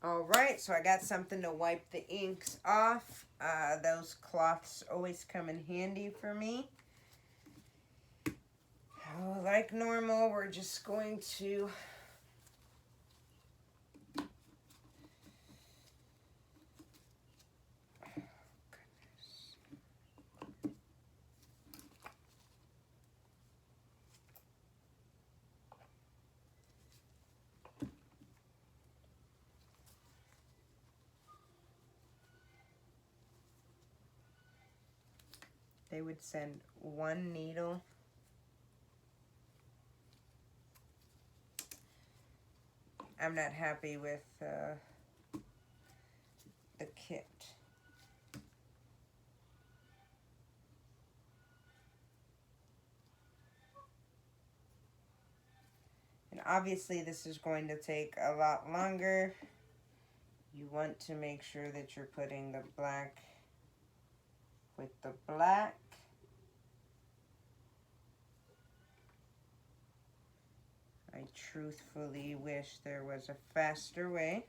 Alright, so I got something to wipe the inks off. Those cloths always come in handy for me. Like normal, we're just going to they would send one needle. I'm not happy with the kit. And obviously this is going to take a lot longer. You want to make sure that you're putting the black with the black. I truthfully wish there was a faster way.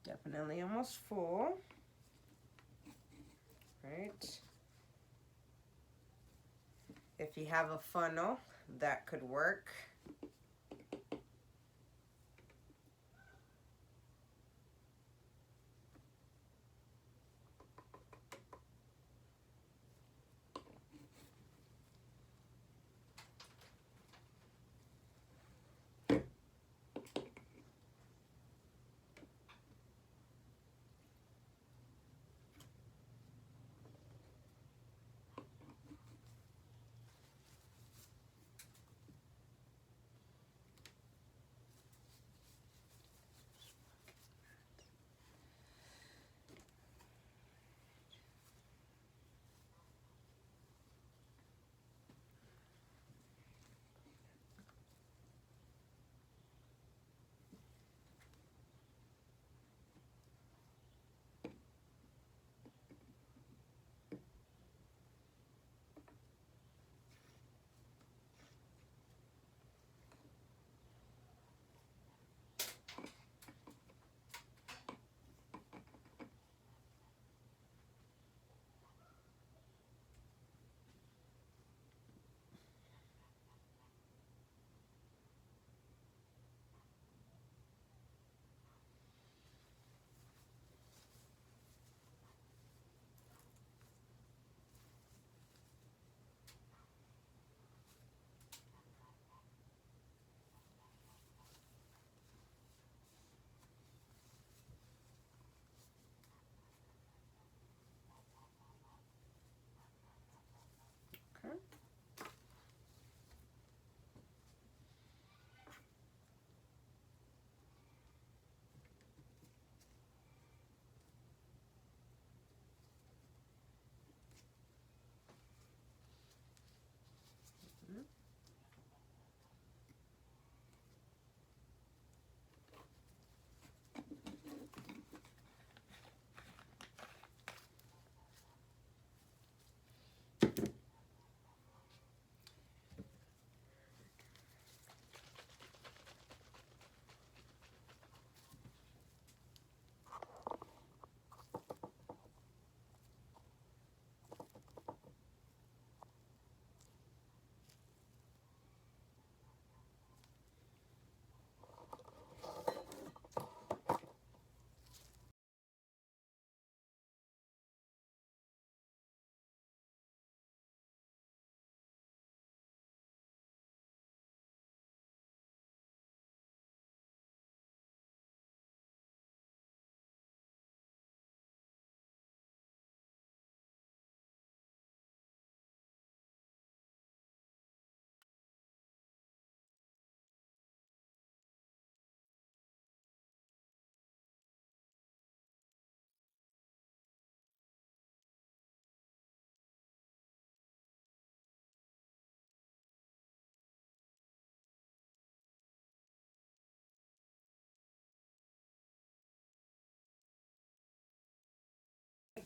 Definitely almost full. Right. If you have a funnel, that could work.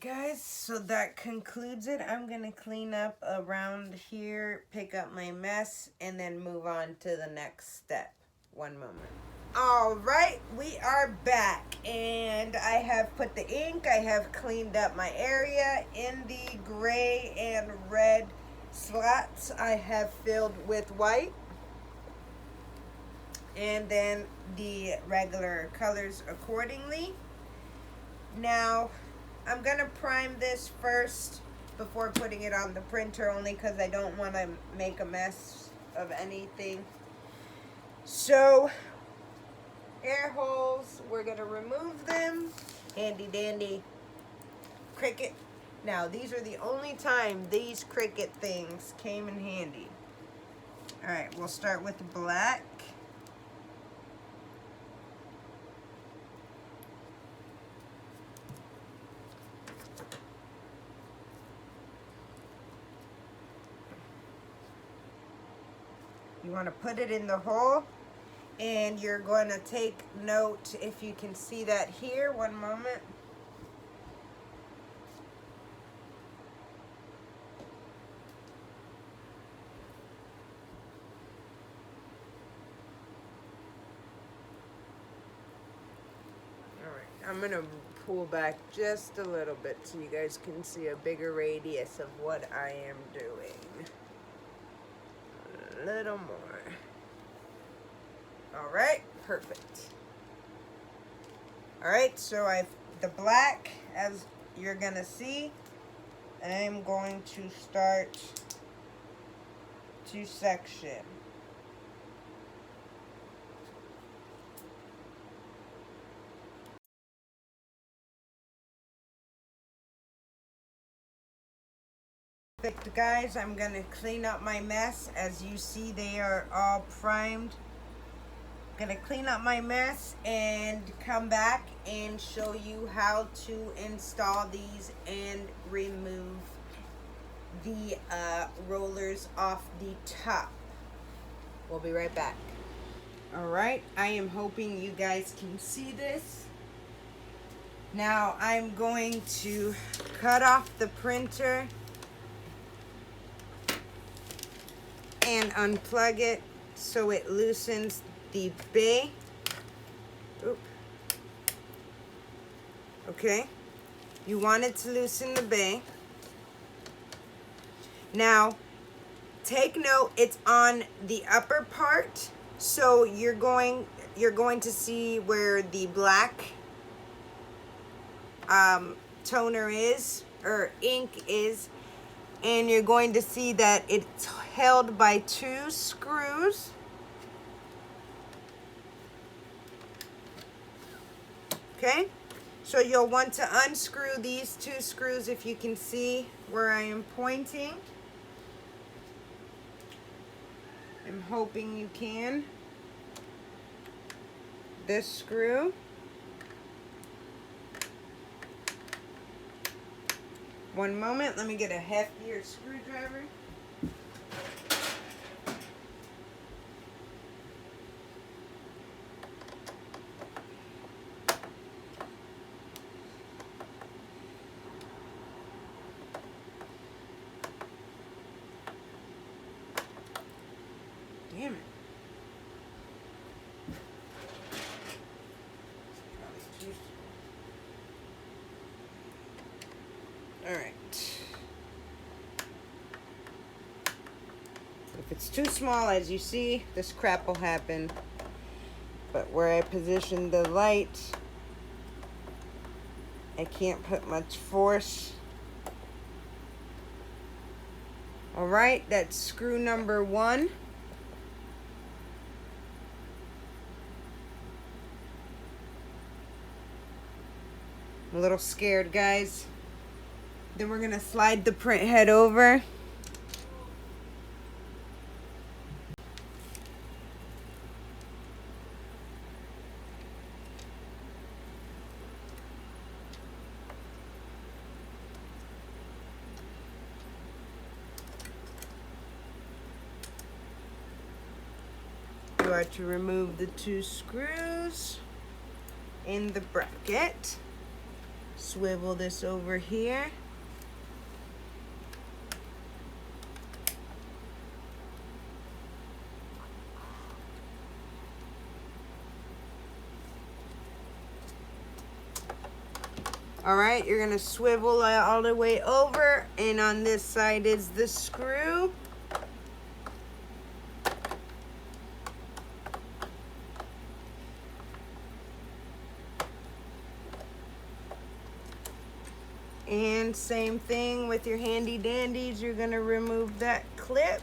Alright guys, so that concludes it. I'm going to clean up around here, pick up my mess, and then move on to the next step. One moment. Alright, we are back, and I have put the ink, I have cleaned up my area. In the gray and red slots I have filled with white, and then the regular colors accordingly. Now I'm gonna prime this first before putting it on the printer, only because I don't want to make a mess of anything. So air holes, we're gonna remove them. Handy dandy Cricut. Now these are the only time these Cricut things came in handy. Alright, we'll start with black. You want to put it in the hole, and you're going to take note, if you can see that here. One moment. Alright, I'm going to pull back just a little bit so you guys can see a bigger radius of what I am doing. A little more. Alright, perfect. Alright, so I've the black, as you're gonna see, I'm going to start to section. Perfect, guys. I'm gonna clean up my mess. As you see, they are all primed. I'm gonna clean up my mess and come back and show you how to install these and remove the rollers off the top. We'll be right back. Alright, I am hoping you guys can see this. Now I'm going to cut off the printer and unplug it so it loosens the bay. Oop. Okay, you want it to loosen the bay. Now take note, it's on the upper part, so you're going to see where the black toner is, or ink is, and you're going to see that it's held by 2 screws. Okay, so you'll want to unscrew these 2 screws, if you can see where I am pointing. I'm hoping you can. This screw. One moment, let me get a heftier screwdriver. Damn it. Alright. If it's too small, as you see, this crap will happen. But where I position the light, I can't put much force. Alright, that's screw number 1. I'm a little scared, guys. Then we're going to slide the print head over. You are to remove the 2 screws in the bracket. Swivel this over here. All right, you're gonna swivel all the way over, and on this side is the screw. And same thing with your handy dandies, you're gonna remove that clip.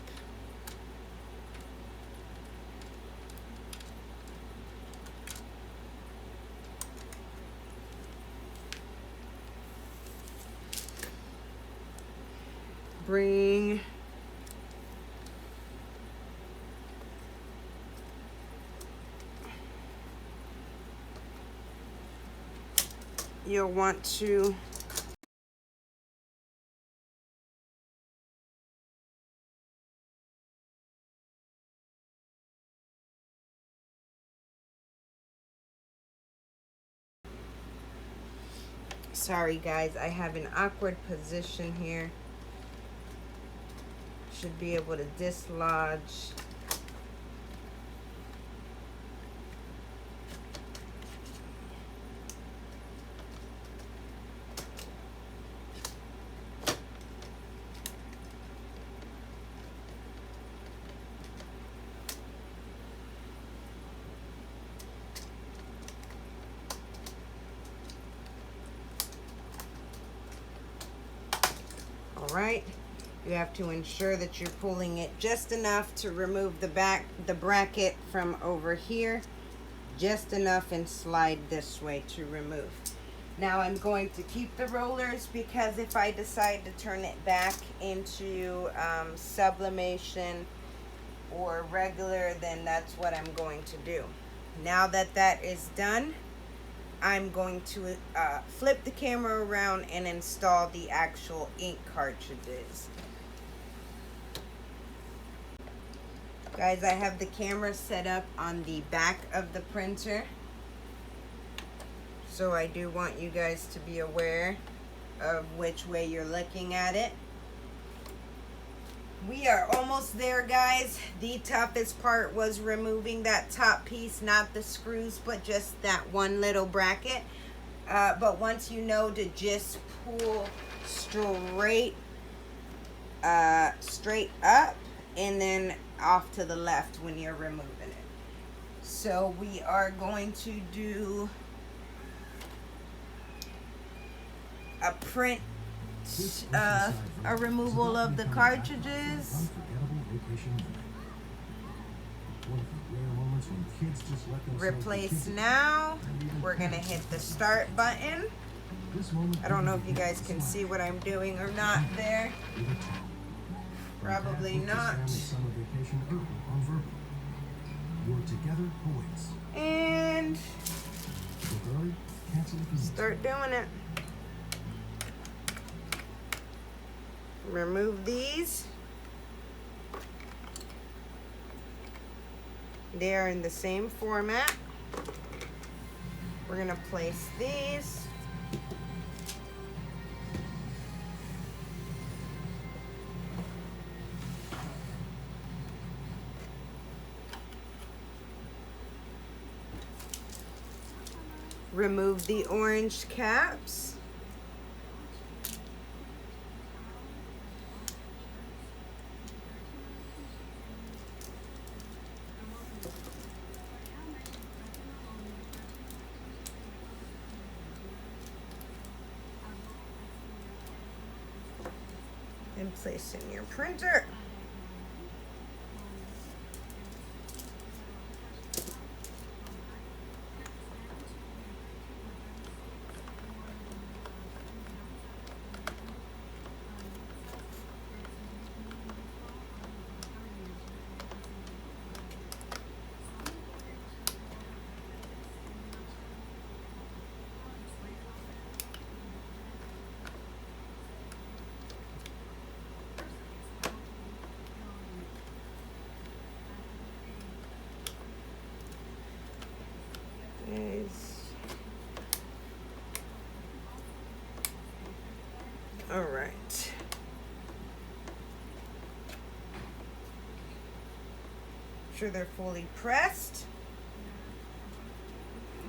Bring you'll want to sorry guys, I have an awkward position here. Should be able to dislodge. All right. You have to ensure that you're pulling it just enough to remove the bracket from over here, just enough, and slide this way to remove. Now I'm going to keep the rollers because if I decide to turn it back into sublimation or regular, then that's what I'm going to do. Now that that is done, I'm going to flip the camera around and install the actual ink cartridges. Guys, I have the camera set up on the back of the printer, so I do want you guys to be aware of which way you're looking at it. We are almost there, guys. The toughest part was removing that top piece, not the screws, but just that one little bracket. But once you know to just pull straight up and then off to the left when you're removing it. So we are going to do a print, a removal of the cartridges. Replace now. We're gonna hit the start button. I don't know if you guys can see what I'm doing or not there. Probably not. And start doing it. Remove these. They are in the same format. We're gonna place these. Remove the orange caps. And place in your printer. All right. Sure they're fully pressed.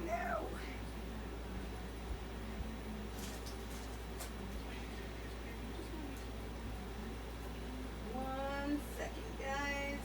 No. One second, guys.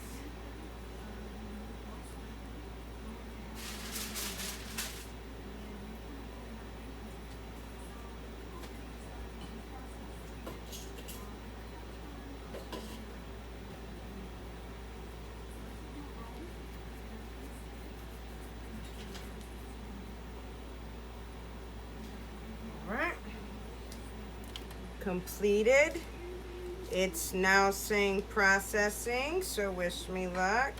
Completed. It's now saying processing, so wish me luck.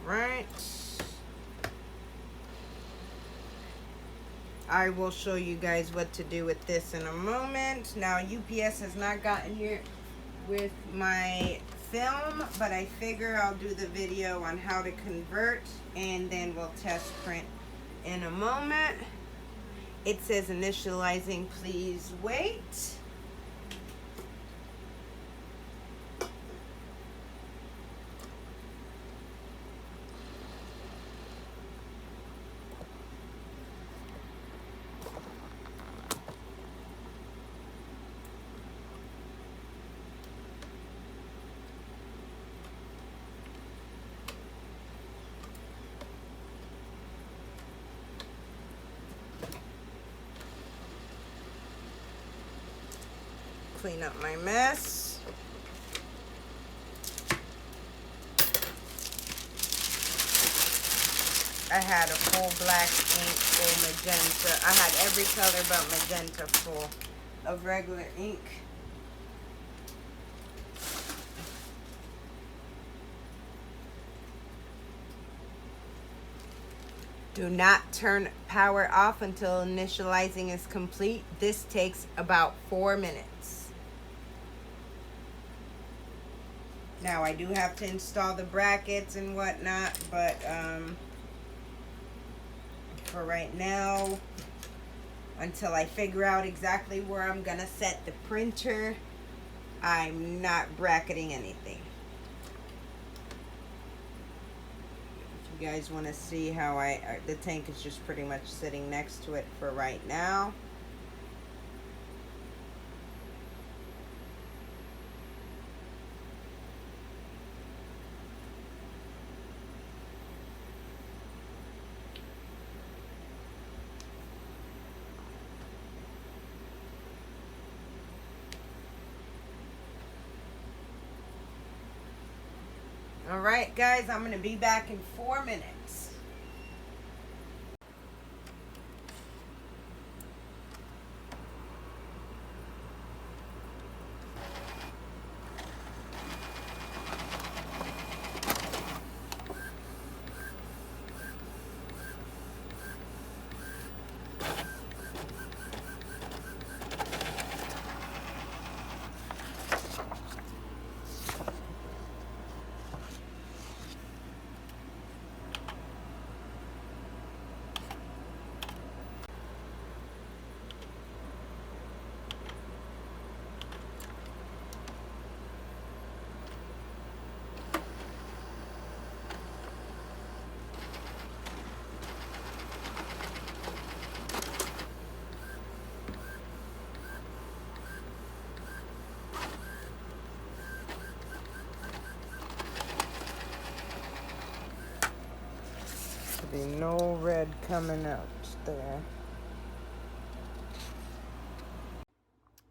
Right. I will show you guys what to do with this in a moment. Now, UPS has not gotten here with my film, but I figure I'll do the video on how to convert, and then we'll test print in a moment. It says initializing, please wait. Clean up my mess. I had a full black ink, full magenta. I had every color but magenta full of regular ink. Do not turn power off until initializing is complete. This takes about 4 minutes. Now, I do have to install the brackets and whatnot, but for right now, until I figure out exactly where I'm gonna set the printer, I'm not bracketing anything. If you guys want to see how the tank is just pretty much sitting next to it for right now. All right, guys, I'm going to be back in 4 minutes. Be no red coming out there.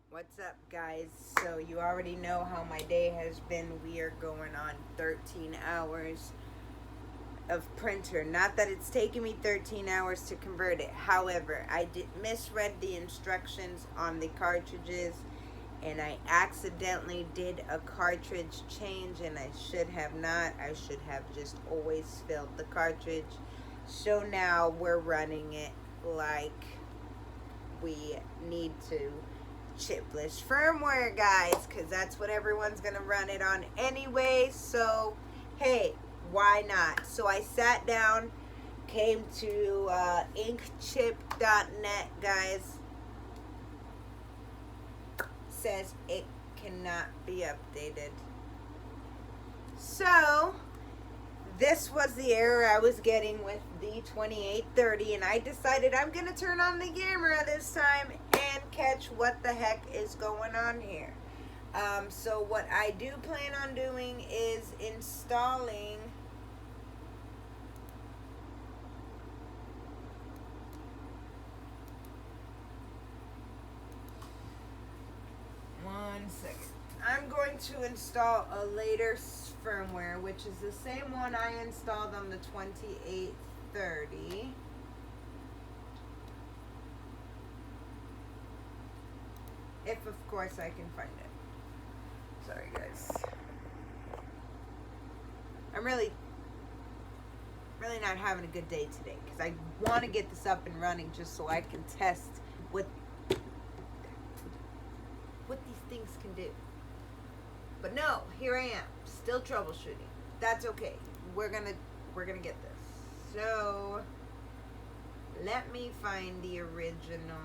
What's up, guys? So you already know how my day has been. We are going on 13 hours of printer. Not that it's taken me 13 hours to convert it. However, I misread the instructions on the cartridges, and I accidentally did a cartridge change, and I should have not. I should have just always filled the cartridge. So now we're running it like we need to. Chipless firmware, guys, because that's what everyone's gonna run it on anyway. So hey, why not? So I sat down, came to inkchip.net, guys. Says it cannot be updated. So this was the error I was getting with the 2830, and I decided I'm gonna turn on the camera this time and catch what the heck is going on here. So what I do plan on doing is installing one second. I'm going to install a later firmware, which is the same one I installed on the 2830. If, of course, I can find it. Sorry, guys. I'm really not having a good day today, because I want to get this up and running just so I can test what these things can do. But no, here I am, still troubleshooting. That's okay. We're gonna get this. So let me find the original.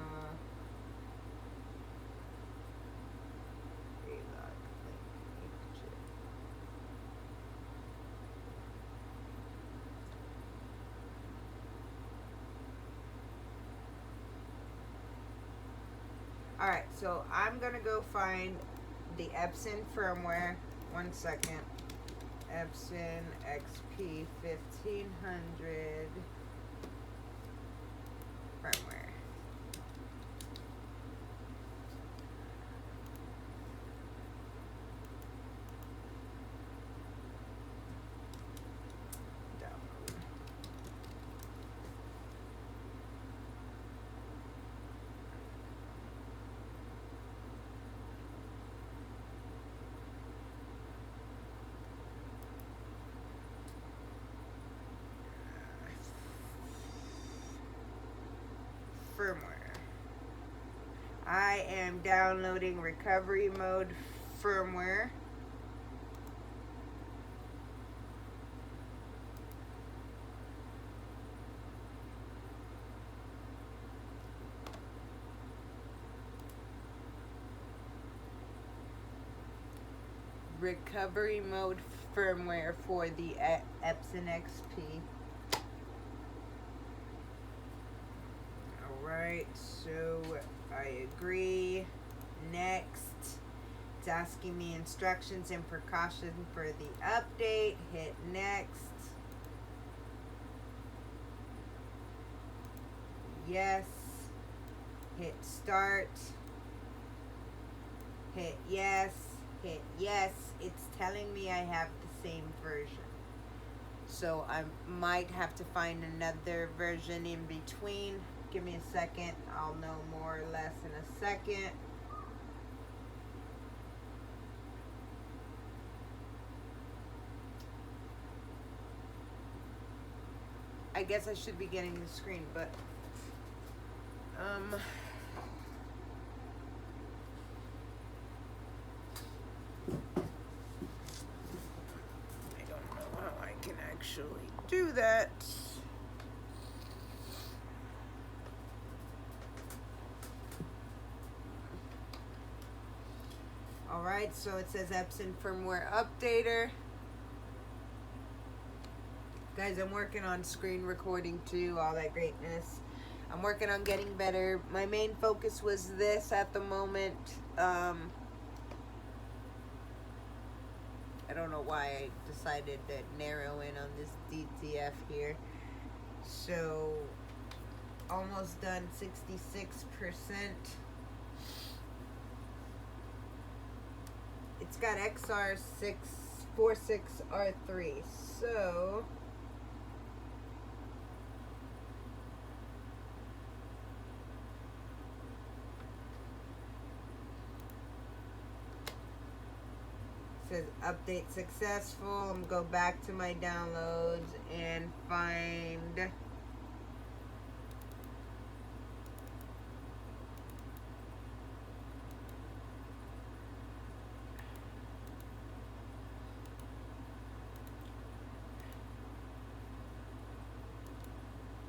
Alright, so I'm gonna go find the Epson firmware. One second. Epson Xp15000 firmware. Firmware. I am downloading recovery mode firmware. Recovery mode firmware for the Epson XP. Alright, so I agree. Next, it's asking me instructions and precaution for the update. Hit next. Yes. Hit start. Hit yes. Hit yes. It's telling me I have the same version. So I might have to find another version in between. Give me a second. I'll know more or less in a second. I guess I should be getting the screen, but I don't know how I can actually do that. Alright, so it says Epson firmware updater. Guys, I'm working on screen recording too, all that greatness. I'm working on getting better. My main focus was this at the moment. I don't know why I decided to narrow in on this DTF here. So, almost done, 66%. It's got XR646R3, so says update successful. I'm gonna go back to my downloads and find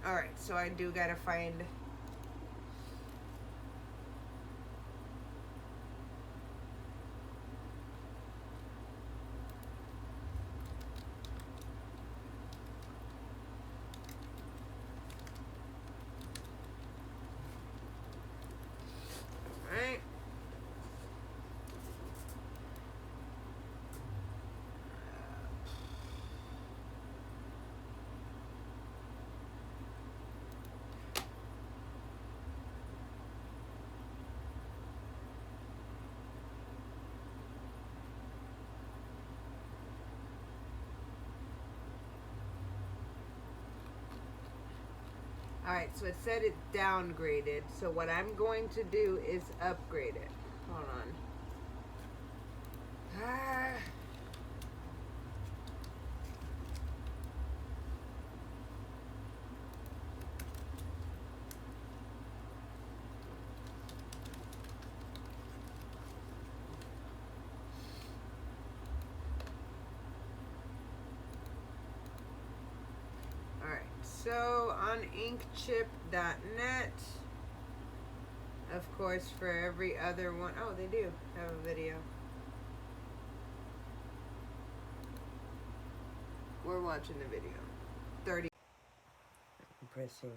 alright, so I do gotta find right. Alright, so it said it downgraded. So what I'm going to do is upgrade it. Hold on. Alright, so on inkchip.net, of course, for every other one, oh, they do have a video. We're watching the video. 30. I'm pressing.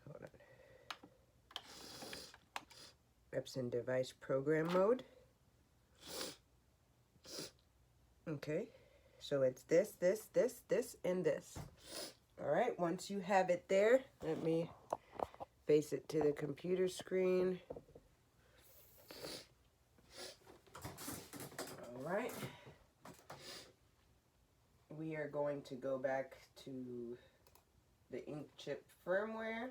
Hold on. Epson device program mode. Okay, so it's this, and this. All right, once you have it there, let me face it to the computer screen. All right. We are going to go back to the inkchip firmware.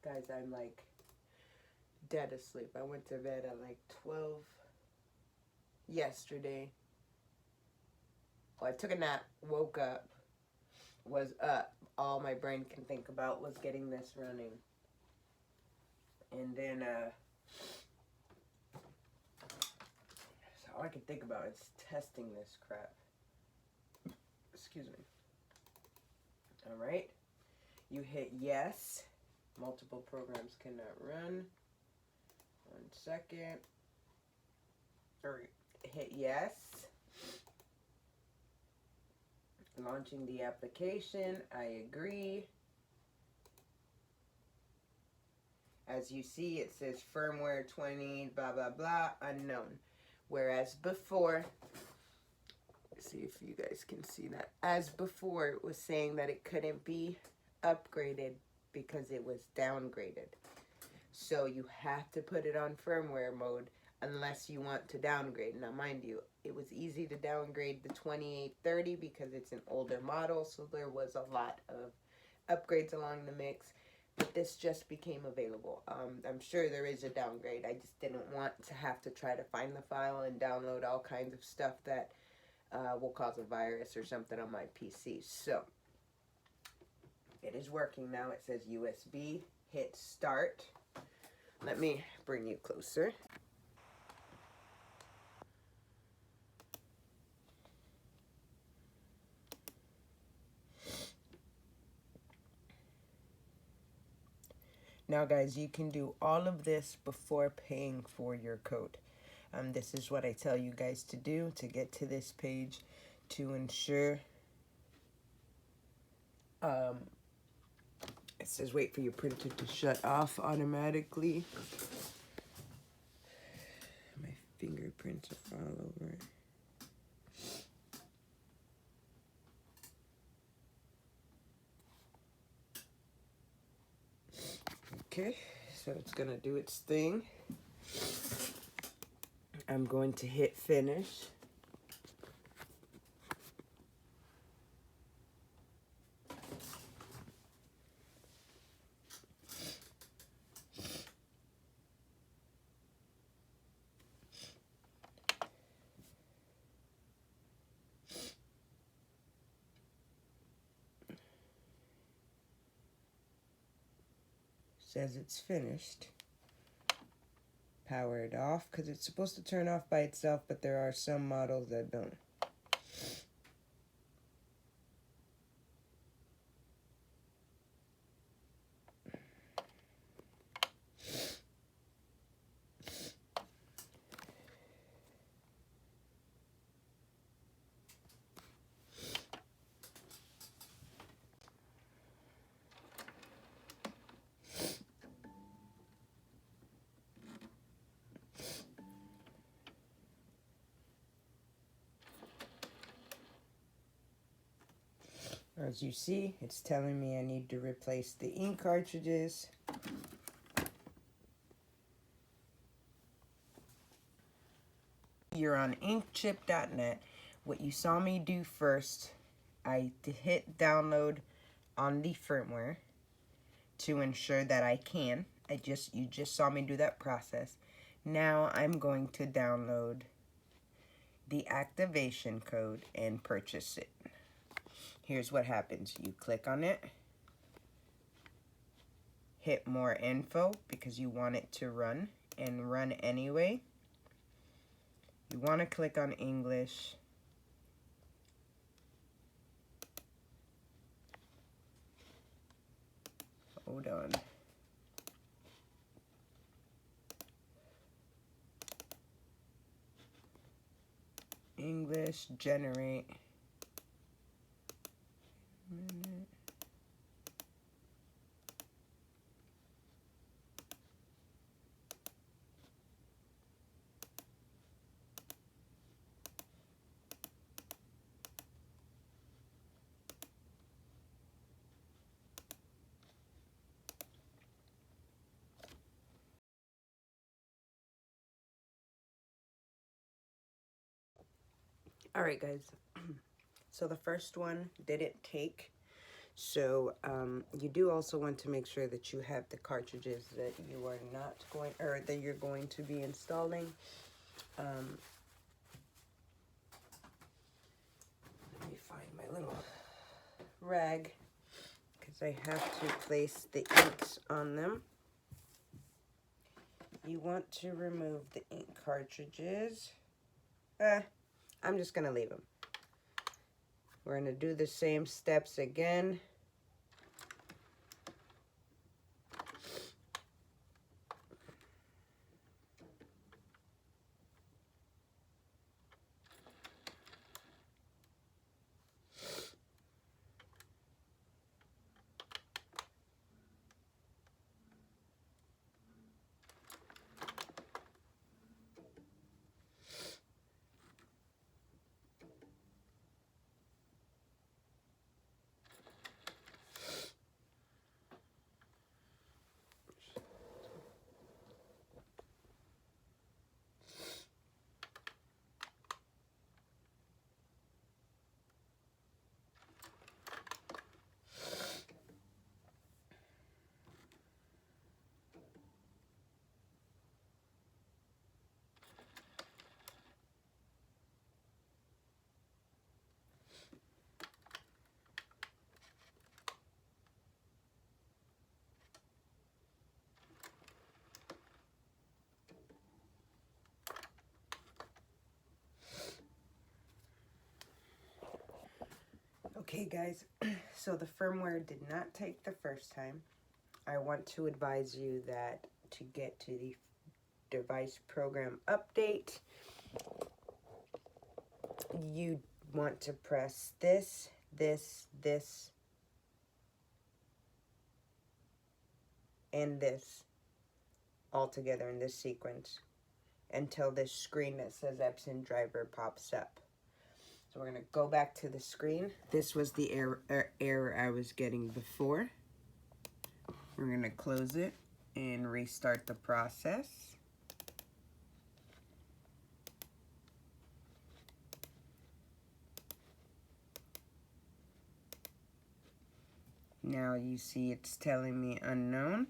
Guys, I'm like dead asleep. I went to bed at like 12 yesterday. Well, I took a nap, woke up, was up. All my brain can think about was getting this running. And then, so all I can think about is testing this crap. Excuse me. All right. You hit yes. Multiple programs cannot run. 1 second. Or hit yes. Launching the application. I agree. As you see, it says firmware 20, blah, blah, blah, unknown. Whereas before, let's see if you guys can see that. As before, it was saying that it couldn't be upgraded because it was downgraded. So you have to put it on firmware mode unless you want to downgrade. Now, mind you, it was easy to downgrade the 2830 because it's an older model, so there was a lot of upgrades along the mix. But this just became available. I'm sure there is a downgrade. I just didn't want to have to try to find the file and download all kinds of stuff that will cause a virus or something on my PC. So it is working now. It says USB. Hit start. Let me bring you closer. Now guys, you can do all of this before paying for your code. This is what I tell you guys to do to get to this page to ensure it says wait for your printer to shut off automatically. My fingerprints are all over it. Okay, so it's gonna do its thing. I'm going to hit finish. Says it's finished. Power it off because it's supposed to turn off by itself, but there are some models that don't. As you see, it's telling me I need to replace the ink cartridges. You're on inkchip.net. What you saw me do first, I hit download on the firmware to ensure that I can. You just saw me do that process. Now I'm going to download the activation code and purchase it. Here's what happens. You click on it, hit more info because you want it to run and run anyway. You want to click on English. Hold on. English, generate. Alright guys, so the first one didn't take, so you do also want to make sure that you have the cartridges that you are not going, or that you're going to be installing. Let me find my little rag, because I have to place the inks on them. You want to remove the ink cartridges. I'm just going to leave them. We're going to do the same steps again. Okay guys, so the firmware did not take the first time. I want to advise you that to get to the device program update, you want to press this, and this all together in this sequence until this screen that says Epson driver pops up. So we're going to go back to the screen. This was the error I was getting before. We're going to close it and restart the process. Now you see it's telling me unknown.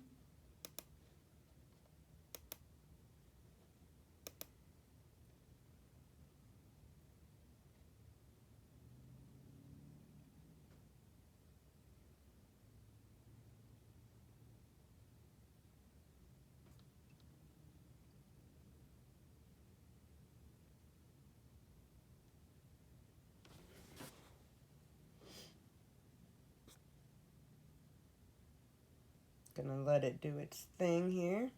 Gonna let it do its thing here.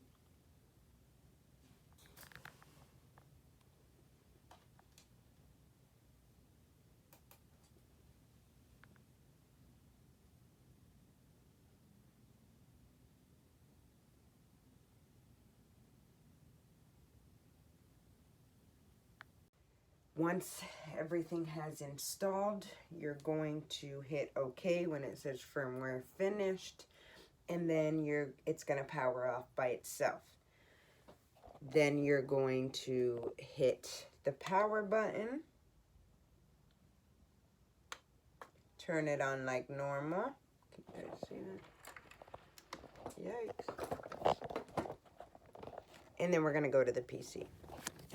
Once everything has installed, you're going to hit OK when it says firmware finished, and then it's going to power off by itself. Then you're going to hit the power button, turn it on like normal. Can you guys see that? Yikes. And then we're going to go to the PC.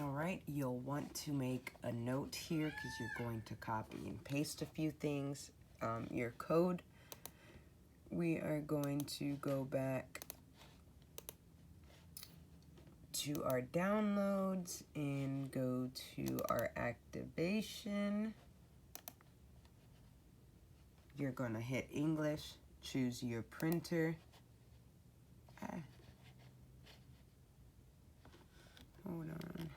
Alright, you'll want to make a note here because you're going to copy and paste a few things. Your code, we are going to go back to our downloads and go to our activation. You're going to hit English, choose your printer. Hold on.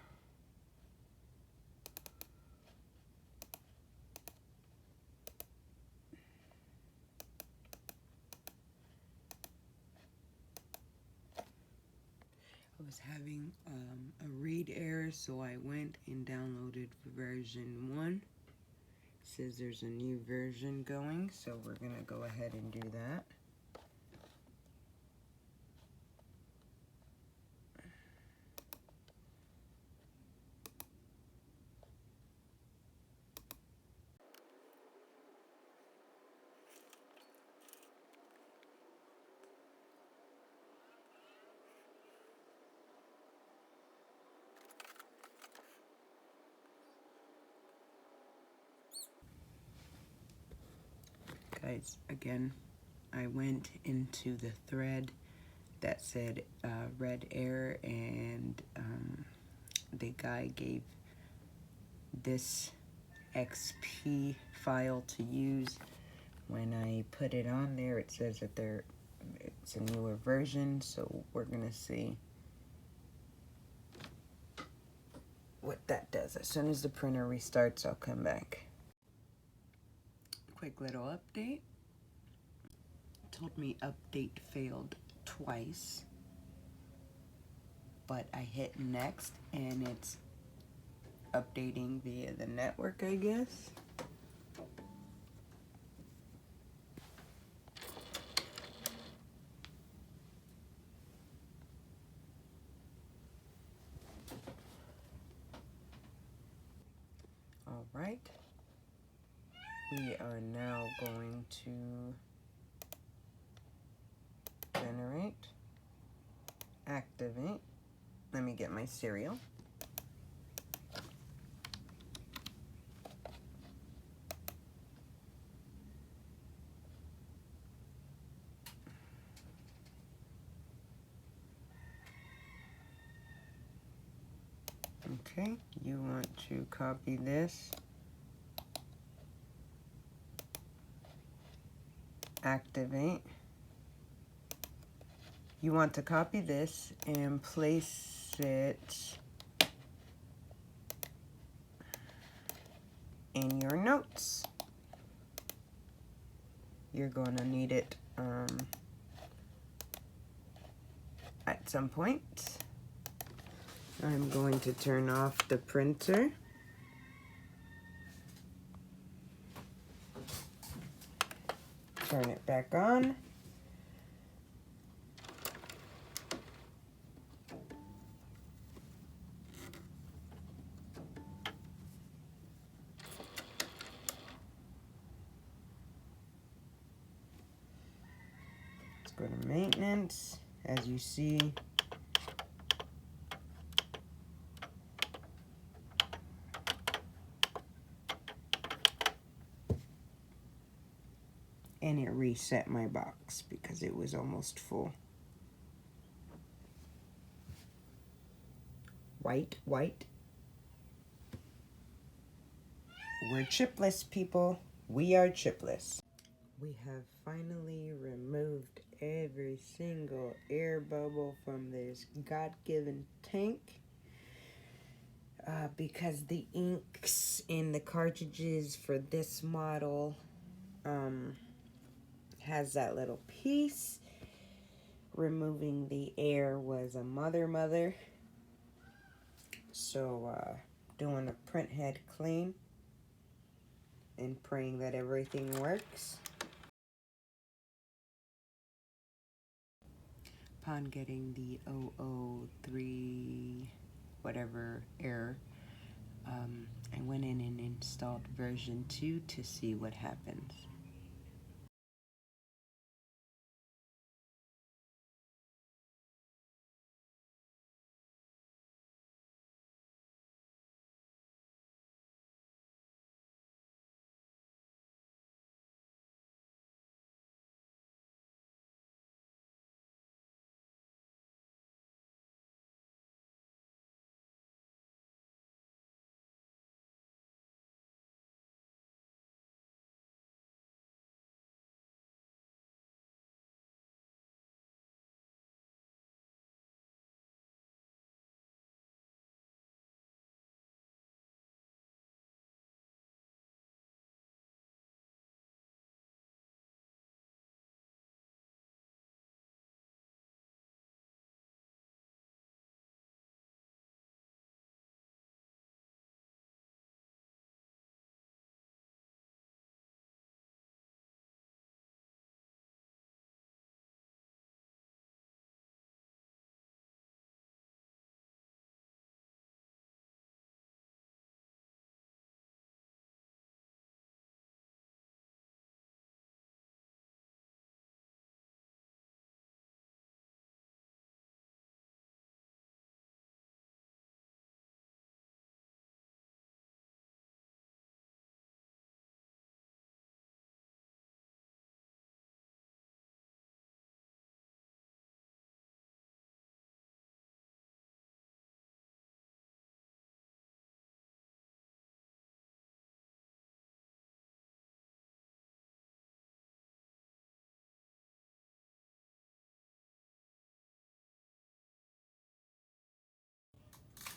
I was having a read error, so I went and downloaded version 1. It says there's a new version going, so we're gonna go ahead and do that. Guys, again, I went into the thread that said red error, and the guy gave this XP file to use. When I put it on there, it says that it's a newer version, so we're gonna see what that does. As soon as the printer restarts, I'll come back. Quick little update. It told me update failed twice, but I hit next and it's updating via the network, I guess. All right. We are now going to generate, activate. Let me get my serial. Okay, you want to copy this, activate. You want to copy this and place it in your notes. You're going to need it at some point. I'm going to turn off the printer. Turn it back on. Let's go to maintenance. As you see, and it reset my box because it was almost full. White. We're chipless, people. We are chipless. We have finally removed every single air bubble from this God-given tank. Because the inks in the cartridges for this model has that little piece. Removing the air was a mother. So doing a print head clean and praying that everything works. Upon getting the 003 whatever error, I went in and installed version 2 to see what happens.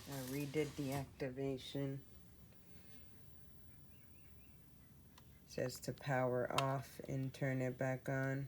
I redid the activation. It says to power off and turn it back on.